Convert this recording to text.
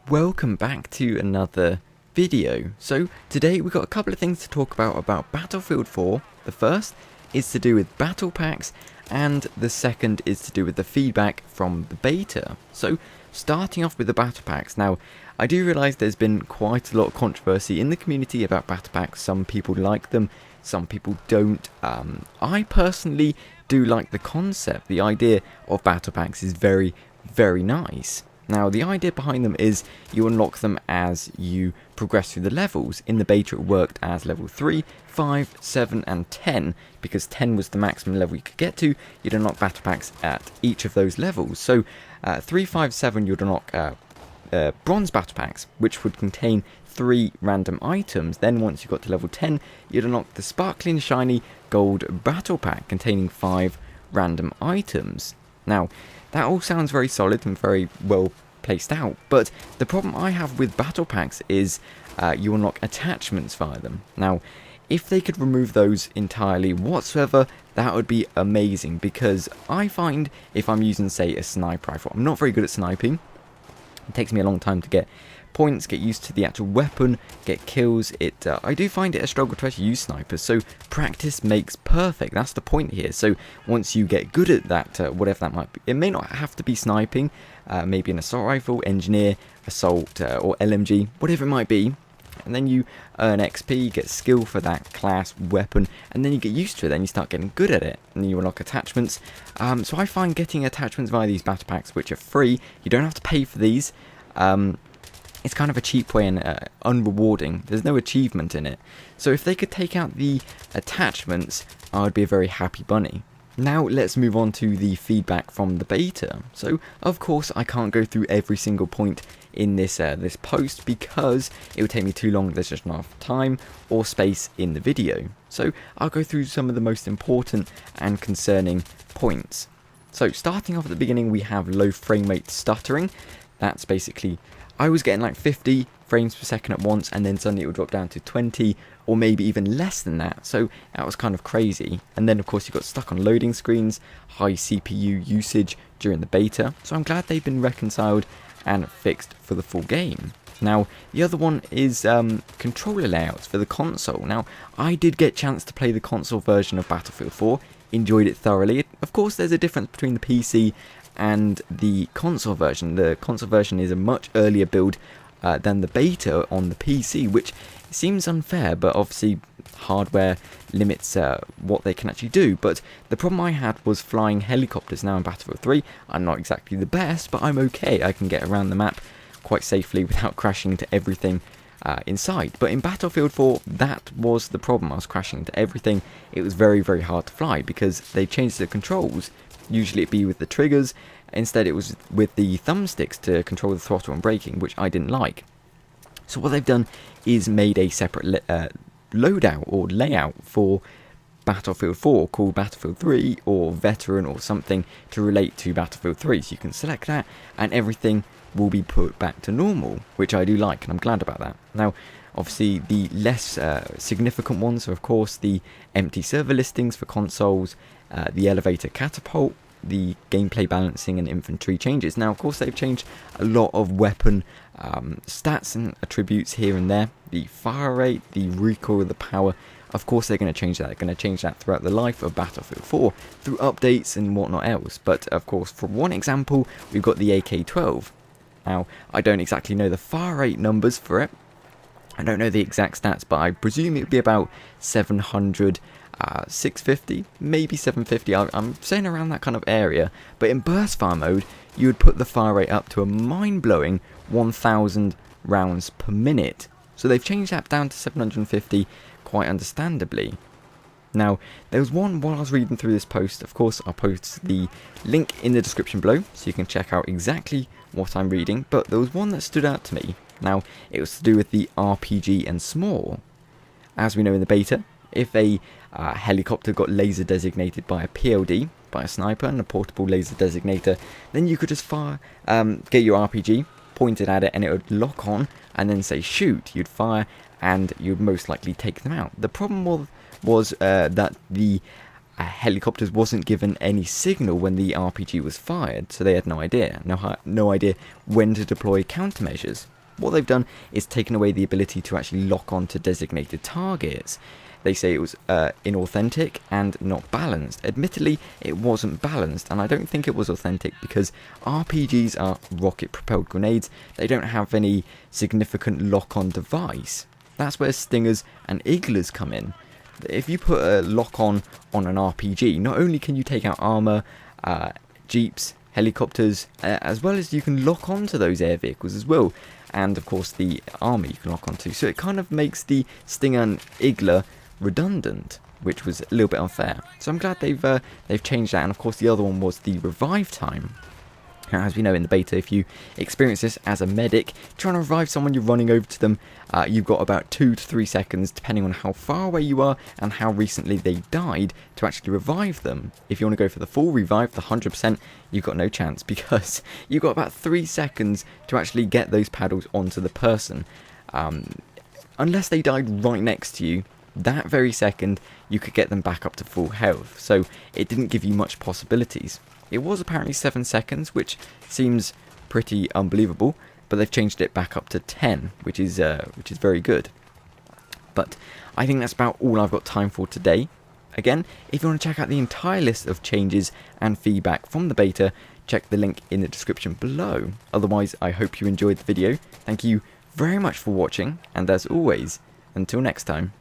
Welcome back to another video. So today we've got a couple of things to talk about Battlefield 4. The first is to do with battle packs, and the second is to do with the feedback from the beta. So starting off with the battle packs. Now I do realise there's been quite a lot of controversy in the community about battle packs. Some people like them, some people don't. I personally do like the concept. The idea of battle packs is very nice. Now, the idea behind them is you unlock them as you progress through the levels. In the beta, it worked as level 3, 5, 7, and 10, because 10 was the maximum level you could get to. You'd unlock battle packs at each of those levels. So, 3, 5, 7, you'd unlock bronze battle packs, which would contain 3 random items. Then, once you got to level 10, you'd unlock the sparkling shiny gold battle pack, containing 5 random items. Now, that all sounds very solid and very well placed out, but the problem I have with battle packs is you unlock attachments via them. Now, if they could remove those entirely whatsoever, that would be amazing, because I find if I'm using, say, a sniper rifle, I'm not very good at sniping. It takes me a long time to get points, get used to the actual weapon, get kills. I do find it a struggle to actually use snipers, so practice makes perfect. That's the point here. So once you get good at that, whatever that might be, it may not have to be sniping, maybe an assault rifle, engineer, assault, or LMG, whatever it might be, and then you earn XP, get skill for that class, weapon, and then you get used to it, then you start getting good at it, and then you unlock attachments. So I find getting attachments via these battle packs, which are free, you don't have to pay for these, it's kind of a cheap way and unrewarding. There's no achievement in it. So if they could take out the attachments, I would be a very happy bunny. Now let's move on to the feedback from the beta. So of course I can't go through every single point in this this post, because it would take me too long. There's just not enough time or space in the video. So I'll go through some of the most important and concerning points. So starting off at the beginning, we have low frame rate stuttering. That's basically, I was getting like 50 frames per second at once, and then suddenly it would drop down to 20 or maybe even less than that. So that was kind of crazy. And then of course you got stuck on loading screens, high CPU usage during the beta. So I'm glad they've been reconciled and fixed for the full game. Now the other one is controller layouts for the console. Now I did get a chance to play the console version of Battlefield 4, enjoyed it thoroughly. Of course there's a difference between the PC and the console version. The console version is a much earlier build than the beta on the PC, which seems unfair, but obviously hardware limits what they can actually do. But the problem I had was flying helicopters. Now in Battlefield 3, I'm not exactly the best, but I'm okay. I can get around the map quite safely without crashing into everything inside. But in Battlefield 4, that was the problem. I was crashing into everything. It was very hard to fly, because they changed the controls. Usually it'd be with the triggers, instead it was with the thumbsticks to control the throttle and braking, which I didn't like. So what they've done is made a separate loadout or layout for Battlefield 4 called Battlefield 3 or Veteran or something to relate to Battlefield 3. So you can select that and everything will be put back to normal, which I do like, and I'm glad about that. Now obviously the less significant ones are of course the empty server listings for consoles, the elevator catapult, the gameplay balancing and infantry changes. Now of course they've changed a lot of weapon stats and attributes here and there. The fire rate, the recoil, the power, of course they're going to change that. They're going to change that throughout the life of Battlefield 4 through updates and whatnot else. But of course, for one example, we've got the AK-12. Now I don't exactly know the fire rate numbers for it. I don't know the exact stats, but I presume it would be about 700, 650, maybe 750. I'm saying around that kind of area. But in burst fire mode, you would put the fire rate up to a mind-blowing 1,000 rounds per minute. So they've changed that down to 750, quite understandably. Now, there was one while I was reading through this post. Of course, I'll post the link in the description below, so you can check out exactly what I'm reading. But there was one that stood out to me. Now, it was to do with the RPG and small. As we know in the beta, if a helicopter got laser designated by a PLD, by a sniper and a portable laser designator, then you could just fire, get your RPG pointed at it and it would lock on and then say shoot. You'd fire and you'd most likely take them out. The problem was that the helicopters wasn't given any signal when the RPG was fired, so they had no idea when to deploy countermeasures. what they've done is taken away the ability to actually lock on to designated targets. They say it was inauthentic and not balanced. Admittedly, it wasn't balanced, and I don't think it was authentic because RPGs are rocket-propelled grenades. They don't have any significant lock-on device. That's where stingers and igglers come in. If you put a lock-on an RPG, not only can you take out armor, jeeps, helicopters, as well as you can lock onto those air vehicles as well. And of course the armor you can lock onto. So it kind of makes the stinger and iggler redundant, which was a little bit unfair. So I'm glad they've changed that. And of course the other one was the revive time. Now, as we know in the beta, if you experience this as a medic, trying to revive someone, you're running over to them, you've got about 2 to 3 seconds, depending on how far away you are and how recently they died, to actually revive them. If you want to go for the full revive, the 100%, you've got no chance, because you've got about 3 seconds to actually get those paddles onto the person. Unless they died right next to you, that very second, you could get them back up to full health. So it didn't give you much possibilities. It was apparently 7 seconds, which seems pretty unbelievable, but they've changed it back up to 10, which is very good. But I think that's about all I've got time for today. Again, if you want to check out the entire list of changes and feedback from the beta, check the link in the description below. Otherwise, I hope you enjoyed the video. Thank you very much for watching, and as always, until next time.